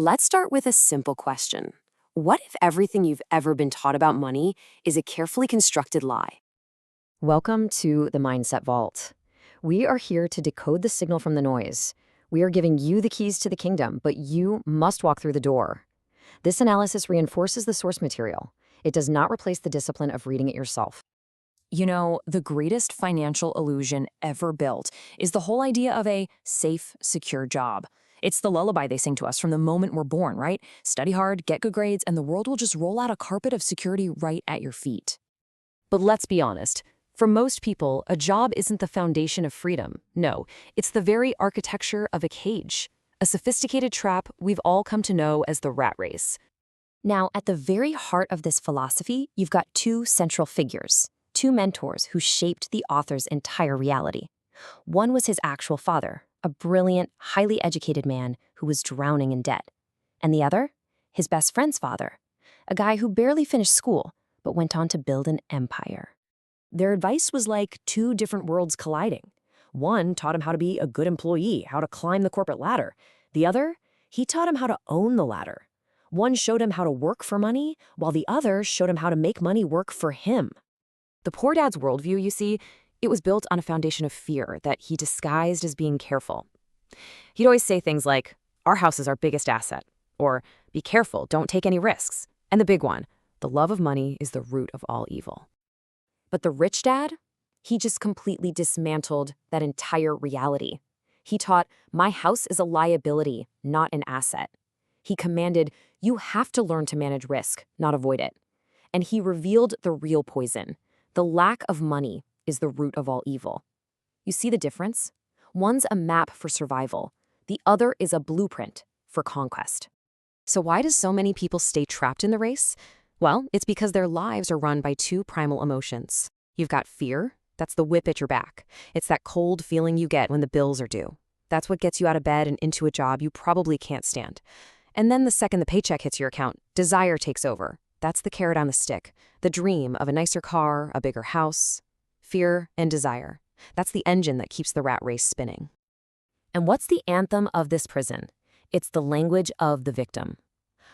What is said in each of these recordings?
Let's start with a simple question. What if everything you've ever been taught about money is a carefully constructed lie? Welcome to the Mindset Vault. We are here to decode the signal from the noise. We are giving you the keys to the kingdom, but you must walk through the door. This analysis reinforces the source material. It does not replace the discipline of reading it yourself. You know, the greatest financial illusion ever built is the whole idea of a safe, secure job. It's the lullaby they sing to us from the moment we're born, right? Study hard, get good grades, and the world will just roll out a carpet of security right at your feet. But let's be honest. For most people, a job isn't the foundation of freedom. No, it's the very architecture of a cage, a sophisticated trap we've all come to know as the rat race. Now, at the very heart of this philosophy, you've got two central figures, two mentors who shaped the author's entire reality. One was his actual father, a brilliant, highly educated man who was drowning in debt. And the other, his best friend's father, a guy who barely finished school, but went on to build an empire. Their advice was like two different worlds colliding. One taught him how to be a good employee, how to climb the corporate ladder. The other, he taught him how to own the ladder. One showed him how to work for money, while the other showed him how to make money work for him. The poor dad's worldview, you see, it was built on a foundation of fear that he disguised as being careful. He'd always say things like, "Our house is our biggest asset," or "Be careful, don't take any risks." And the big one, "The love of money is the root of all evil." But the rich dad, he just completely dismantled that entire reality. He taught, "My house is a liability, not an asset." He commanded, "You have to learn to manage risk, not avoid it." And he revealed the real poison. The lack of money is the root of all evil. You see the difference? One's a map for survival. The other is a blueprint for conquest. So why do so many people stay trapped in the race? Well, it's because their lives are run by two primal emotions. You've got fear, that's the whip at your back. It's that cold feeling you get when the bills are due. That's what gets you out of bed and into a job you probably can't stand. And then the second the paycheck hits your account, desire takes over. That's the carrot on the stick, the dream of a nicer car, a bigger house. Fear and desire. That's the engine that keeps the rat race spinning. And what's the anthem of this prison? It's the language of the victim.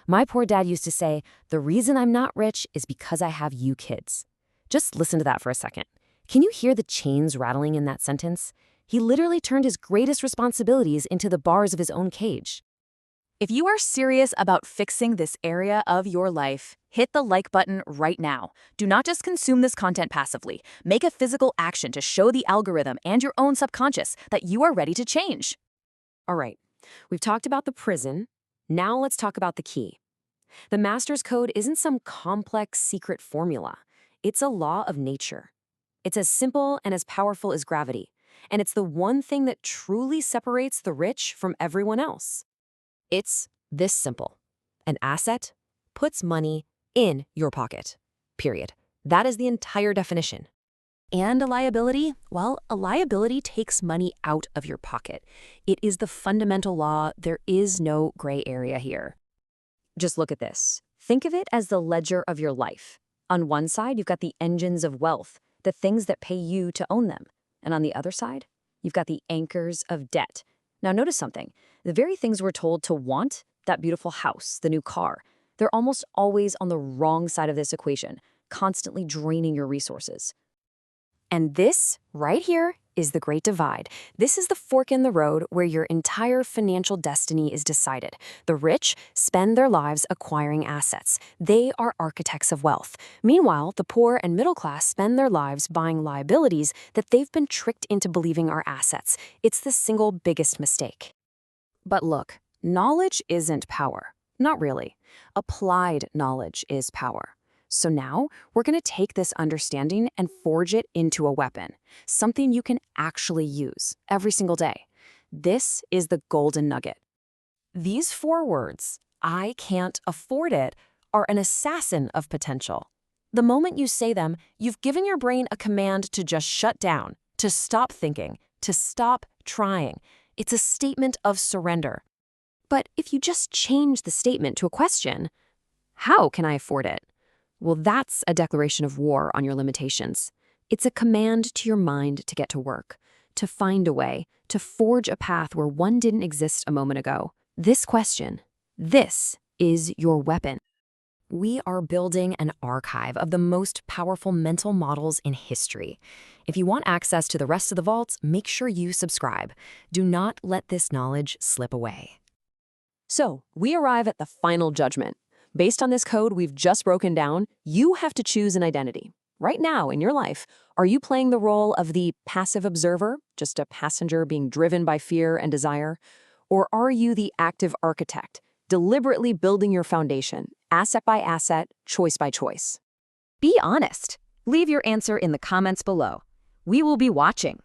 My poor dad used to say, "The reason I'm not rich is because I have you kids." Just listen to that for a second. Can you hear the chains rattling in that sentence? He literally turned his greatest responsibilities into the bars of his own cage. If you are serious about fixing this area of your life, hit the like button right now. Do not just consume this content passively. Make a physical action to show the algorithm and your own subconscious that you are ready to change. All right, we've talked about the prison. Now let's talk about the key. The master's code isn't some complex secret formula. It's a law of nature. It's as simple and as powerful as gravity. And it's the one thing that truly separates the rich from everyone else. It's this simple. An asset puts money in your pocket. Period. That is the entire definition. And a liability? Well, a liability takes money out of your pocket. It is the fundamental law. There is no gray area here. Just look at this. Think of it as the ledger of your life. On one side, you've got the engines of wealth, the things that pay you to own them. And on the other side, you've got the anchors of debt. Now notice something. The very things we're told to want, that beautiful house, the new car, they're almost always on the wrong side of this equation, constantly draining your resources. And this, right here, is the great divide. This is the fork in the road where your entire financial destiny is decided. The rich spend their lives acquiring assets. They are architects of wealth. Meanwhile, the poor and middle class spend their lives buying liabilities that they've been tricked into believing are assets. It's the single biggest mistake. But look, knowledge isn't power. Not really. Applied knowledge is power. So now we're going to take this understanding and forge it into a weapon, something you can actually use every single day. This is the golden nugget. These 4 words, "I can't afford it," are an assassin of potential. The moment you say them, you've given your brain a command to just shut down, to stop thinking, to stop trying. It's a statement of surrender. But if you just change the statement to a question, how can I afford it? Well, that's a declaration of war on your limitations. It's a command to your mind to get to work, to find a way, to forge a path where one didn't exist a moment ago. This question, This is your weapon. We are building an archive of the most powerful mental models in history. If you want access to the rest of the vaults, make sure you subscribe. Do not let this knowledge slip away. So, we arrive at the final judgment. Based on this code we've just broken down, you have to choose an identity. Right now, in your life, are you playing the role of the passive observer, just a passenger being driven by fear and desire? Or are you the active architect, deliberately building your foundation, asset by asset, choice by choice? Be honest. Leave your answer in the comments below. We will be watching.